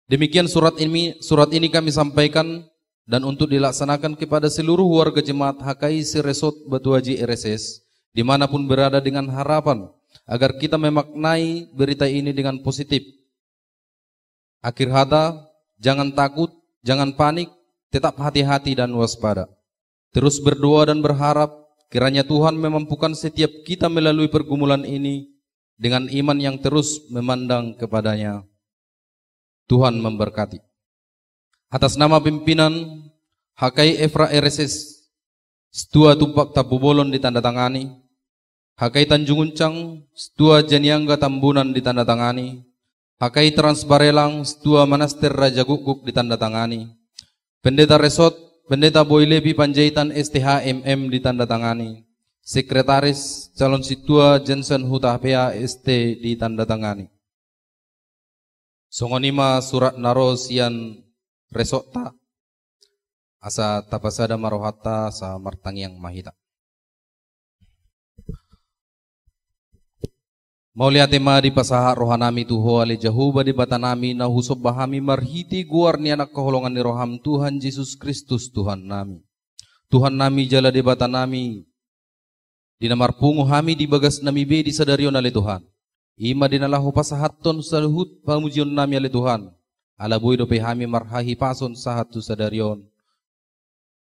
Demikian surat ini kami sampaikan dan untuk dilaksanakan kepada seluruh warga jemaat HKI Seresot Batuaji RSS dimanapun berada dengan harapan agar kita memaknai berita ini dengan positif. Akhir kata, jangan takut, jangan panik, tetap hati-hati dan waspada. Terus berdoa dan berharap kiranya Tuhan memampukan setiap kita melalui pergumulan ini dengan iman yang terus memandang kepadanya. Tuhan memberkati. Atas nama pimpinan HKI Efra RSS Stua Tumpak Tapubolon ditandatangani, HKI Tanjung Uncang Stua Janiangga Tambunan ditandatangani, HKI Transbarelang Stua Manaster Raja Guguk ditandatangani, Pendeta Resot, Pendeta Boy Levi Panjaitan STHMM ditandatangani, Sekretaris Calon Situa Jensen Hutapea ST ditandatangani. Songonima surat narosian resokta asa tapasada marohata sa martangiang mahita. Mauliatema di pasaha rohanami tuho ale jahuba di batanami na husob bahami marhiti guar ni anak keholongan ni roham Tuhan Yesus Kristus Tuhan nami. Tuhan nami jala di batanami dinamar pungu hami di bagas nami be di sadarion ale Tuhan. Ima dinalahu pasahaton saluhut pamujion nami ale Tuhan. Ala boy dope hami marhahi pason sahatu sadarion.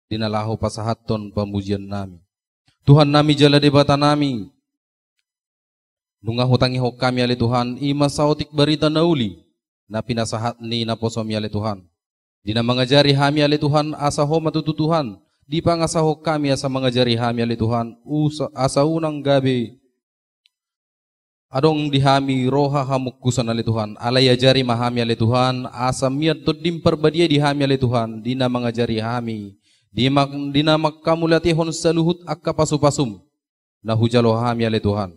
Dinalahu pasahaton pamujion nami. Tuhan nami jala di batanami. Nunga hutangi hok kami ale Tuhan, ima sautik barita nauli, na pinasahat ni na posomi ale Tuhan. Dina mangajari hami ale Tuhan, asa ho matututuhan, di pangasaho kami asa mangajari hami ale Tuhan, asa unang gabi. Adong dihami roha hamukkusan ale Tuhan, alay ajari mahami ale Tuhan, asa miat todim perbadia dihami ale Tuhan, dina mangajari hami, dina makamulatihon saluhut akka pasupasum, na hujalo hami ale Tuhan.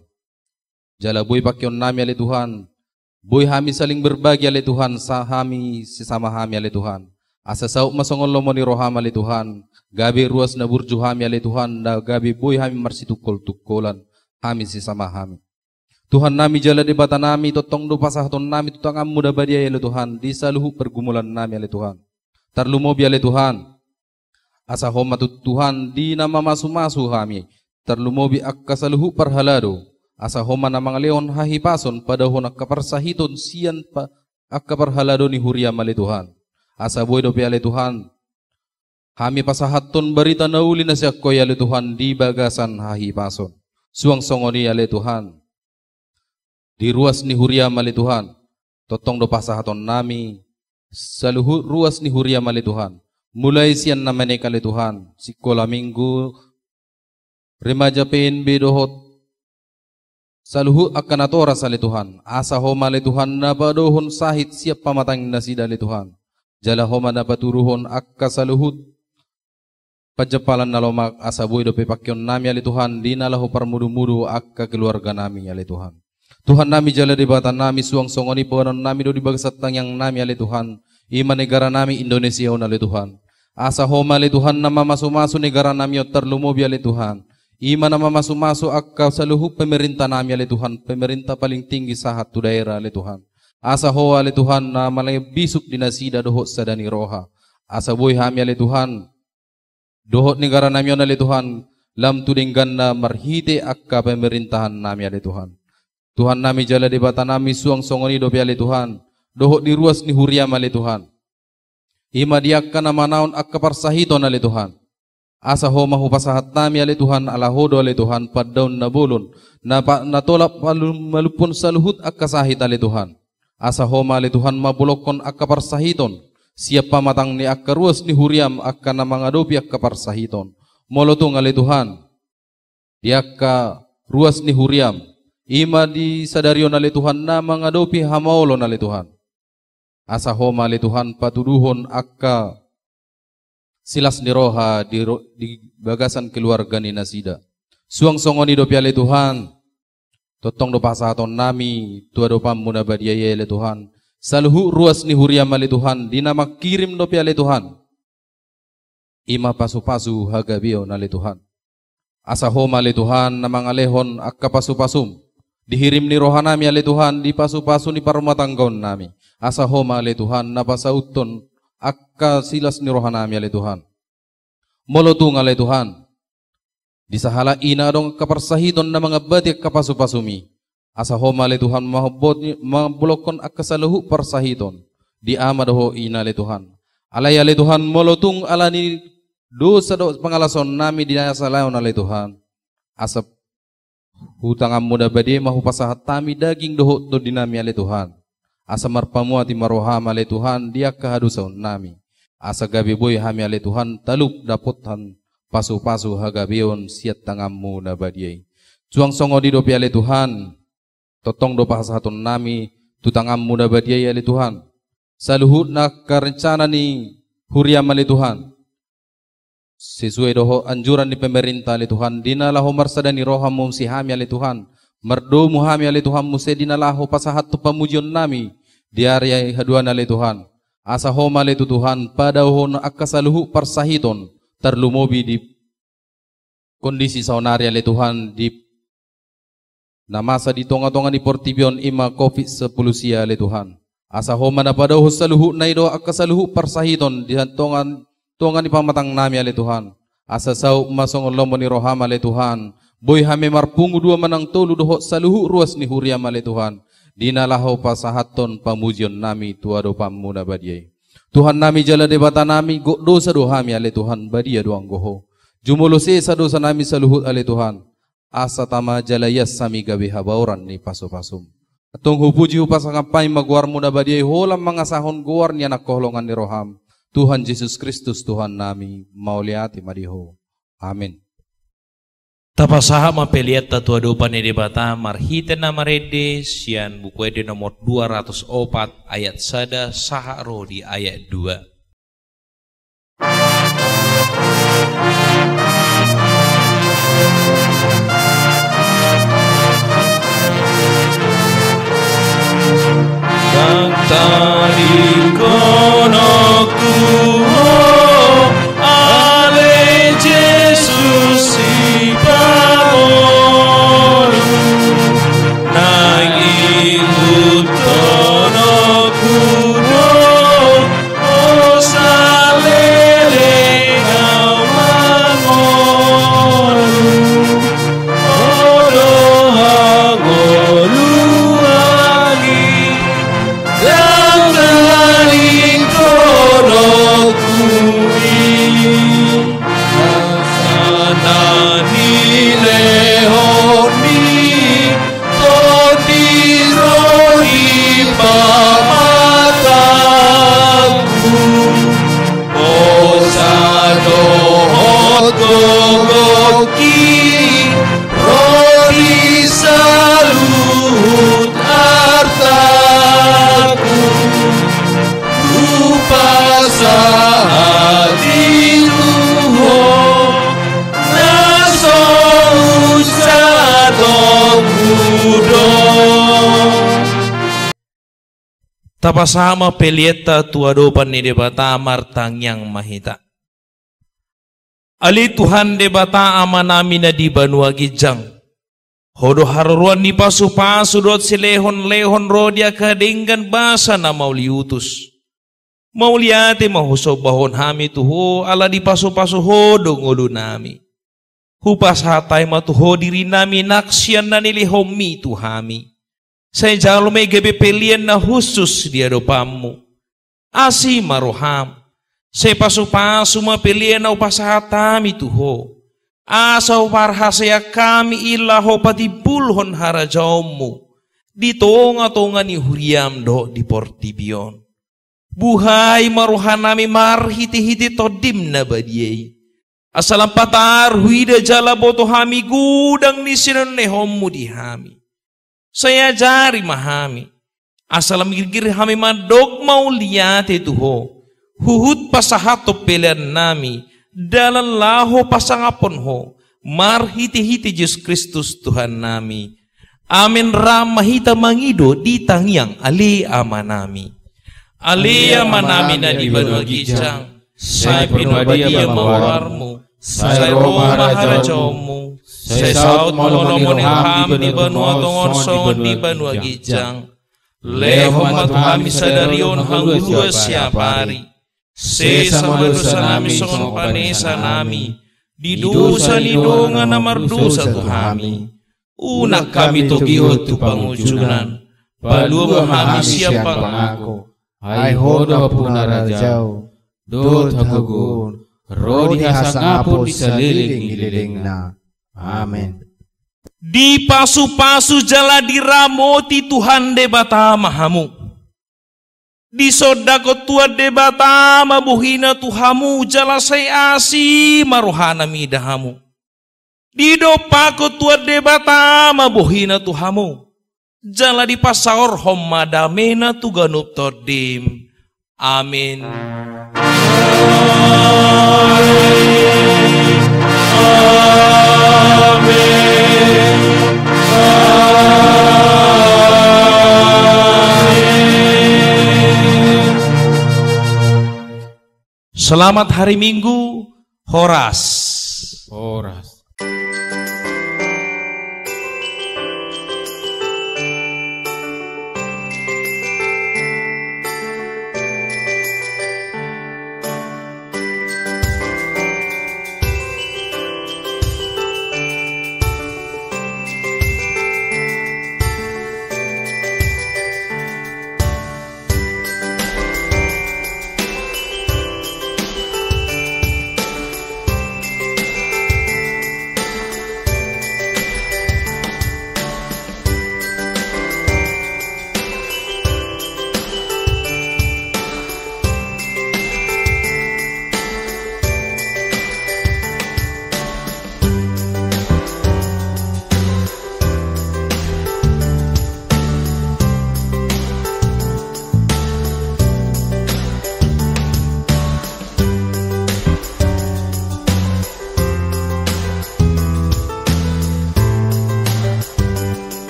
Jala boy pakyon nami ale Tuhan. Boy hami saling berbagi ale Tuhan. Sahami sesama hami ale Tuhan. Asa sauk masongol lomo ni roham ale Tuhan. Gabi ruas na burju hami ale Tuhan. Da gabi boy hami marsitukol-tukolan. Hami sesama hami. Tuhan nami jala di bata nami. Totong do pasahaton nami. Tutangam muda badia ale Tuhan. Di saluhu pergumulan nami ale Tuhan. Tarlumobi ale Tuhan. Asa homatut Tuhan. Di nama masu-masu hami. Tarlumobi akka saluhu Parhalado. Asa homa na mga leon hahipason padahon akaparsahiton siyan pa akaparhalado ni Huria mali Tuhan. Asa boy do ale Tuhan. Hami pasahaton barita nauli na siya koy ale Tuhan di bagasan hahipason. Suang songoni ale Tuhan. Di ruas ni Huria mali Tuhan. Totong do pasahaton nami. Sa ruas ni Huria mali Tuhan. Mulai siyan na manek ale Tuhan. Sikola minggu. Remaja PNB dohot. Saluhut akan atora sali Tuhan. Asa homa le Tuhan na badohon sahit siap pamatang nasida le Tuhan. Jala homa na paturuhon akka saluhut. Pajapalan na lomak asa buhay do pepakyon nami ali Tuhan. Di nalahu parmudu-mudu akka keluarga nami ali Tuhan. Tuhan nami jala di batan nami suang songoni poganon nami do di bagasat yang nami ali Tuhan. Ima negara nami Indonesia ali Tuhan. Asa homa ali Tuhan nama masu-masu negara nami terlumobi ali Tuhan. Ima nama masuk-masuk akka saluhut pemerintah nami ali Tuhan, pemerintah paling tinggi sahat tu daerah ali Tuhan. Asa hoa ali Tuhan na malay bisuk dinasida dohot sadani roha. Asa boy hami ali Tuhan, dohot negara nami ali Tuhan, lam tuding ganda marhite akka pemerintahan nami ali Tuhan. Tuhan nami jala di bata nami suang songoni dobi ali Tuhan, dohot di ruas ni huriam ali Tuhan. Ima diakka nama naon akka parsahiton ali Tuhan. Asa ho mahu pasahat nami ali Tuhan ala hodo ali Tuhan padaun na bulun na tolap malupun saluhut akka sahit ali Tuhan. Asa ho ma ali Tuhan mabulokon akka parsahiton siapa matang ni akka ruas ni huriam akka na mangadopi akka parsahiton. Molotong ali Tuhan di akka ruas ni huriam ima di sadarion ali Tuhan na mangadopi hamaolon ali Tuhan. Asa ho ma ali Tuhan patuduhon akka silas ni roha di bagasan keluarga ni nasida. Suang songoni do piale Tuhan. Totong do pasahaton nami tua do pamuna badiaya le Tuhan. Saluhu ruas ni huriam ale Tuhan. Dinama kirim do piale Tuhan. Ima pasu-pasu hagabio na le Tuhan. Asa homa le Tuhan na mangalehon akka pasu-pasum. Dihirim ni roha nami ale Tuhan di pasu-pasu ni parumatanggaon nami. Asa homa le Tuhan na pasauton akka silas ni roha nami ale Tuhan. Molotung ale Tuhan. Di sahala ina dong kaparsahiton na mga batik kapasupasumi. Asa homa ale Tuhan mabulokon akka saluhu parsahiton. Di ama doho ina ale Tuhan. Alay ale Tuhan molotung ala ni dosa do pangalason nami di nasalayon ale Tuhan. Asap hutangam muda badi mahu pasahat tami daging doho to dinami ale Tuhan. Asa marpamuati maroham ale Tuhan dia kehadusan nami. Asa gabi boy hami ale Tuhan talup dapotan pasu-pasu hagabion siat tangammu na badiay. Cuang songo di dopi ale Tuhan. Totong do pasahaton nami tutangammu na badiay ale Tuhan. Saluhut na karencana ni huriam ale Tuhan. Sesuai doho anjuran di pemerintah ale Tuhan. Dinalahu marsadani rohamum si hami ale Tuhan. Merdomu hami ale Tuhan musedinalahu pasahat tu pamujion nami di area haduan ale Tuhan. Asa homa ale tu Tuhan pada hon akasaluhu parsahiton terlumobi di kondisi saunari ale Tuhan di namasa di tonga-tonga di portibion ima COVID-10 sia ale Tuhan. Asa homa na pada ho saluhu naido akasaluhu parsahiton di tongan di pamatang nami ale Tuhan. Asa sau masong lomo ni roham ale Tuhan. Boy hame marpungu dua manang tolu doho saluhu ruas ni huriam ale Tuhan. Dinalahu pasahaton pamujion nami tua do pamuna badiay. Tuhan nami jala debata nami go dosa do hami ale Tuhan badia doang goho. Jumulo sesa dosa nami saluhut ale Tuhan. Asa tama jala yas sami gabi habauran ni paso-pasum. Atong hupuji hupasangapay magwar muna badiay holam mga sahon guwar niya nakohlongan ni roham. Tuhan Yesus Kristus Tuhan nami mauliati madiho. Amin. Tapasaha mapeliat tatua dopa ni debata marhiten na marede sian buku ede nomor 204 ayat sada saharo di ayat 2. Tadi konokku ale Jesus ipamolu nagi utonoku o salele ngawangolu odohagolu agi dan dari Tapasama pelieta tuadopan ni debata martang yang mahita. Ali Tuhan debata amanami na di banua gijang. Hodo haruruan ni pasu-pasu dot si lehon-lehon rodia kadenggan basa na mauliutus. Mauliate mahuso bahon hami tuho ala di pasu-pasu hodo ngodo nami. Hupas hatay matuho diri nami naksian na nilihomi tuhami. Saya jalo may gabi pelian na husus dia dopamu. Asi maroham. Saya pasu-pasu mapelian na upasahatami tuho. Asaw parhasaya kami ilaho pati bulhon harajaumu. Di tonga-tonga ni huriam do di portibion. Buhay maruhan nami marhiti-hiti todim na badiyay. Asalam patar huida jala boto hami gudang ni sinon nehomu di hami. Saya jari mahami. Asalam girgir hami madog mauliyate tuho. Huhut pasahato pelian nami. Dalam laho pasangapon ho. Marhiti-hiti Yesus Kristus Tuhan nami. Amin ramahita mangido di tangyang ali amanami. Ali amanami na di banua gijang. Saya pinwadia mawarmu. Saya roma harajaumu. Saya saut molonomon ham di banua tongon songon di banua gijang. Leho matuhami sadarion hanggulua siapari. Sesa madosa nami songon panesa nami. Di dosa ni donga na mardosa tuhami. Unak kami togiho tu pangujunan. Palua mahami siapa pangako. Hai hodo puna rajau. Dot hagugun. Rodi hasangapun sa liling na. Amen. Di pasu-pasu jala diramoti Tuhan debata mahamu. Di sodako tua debata mabuhina Tuhamu jala saya asi maruhana midahamu. Di dopako tua debata mabuhina Tuhamu. Jala di pasaor homadamena tuganup todim. Amin. Selamat hari Minggu, Horas.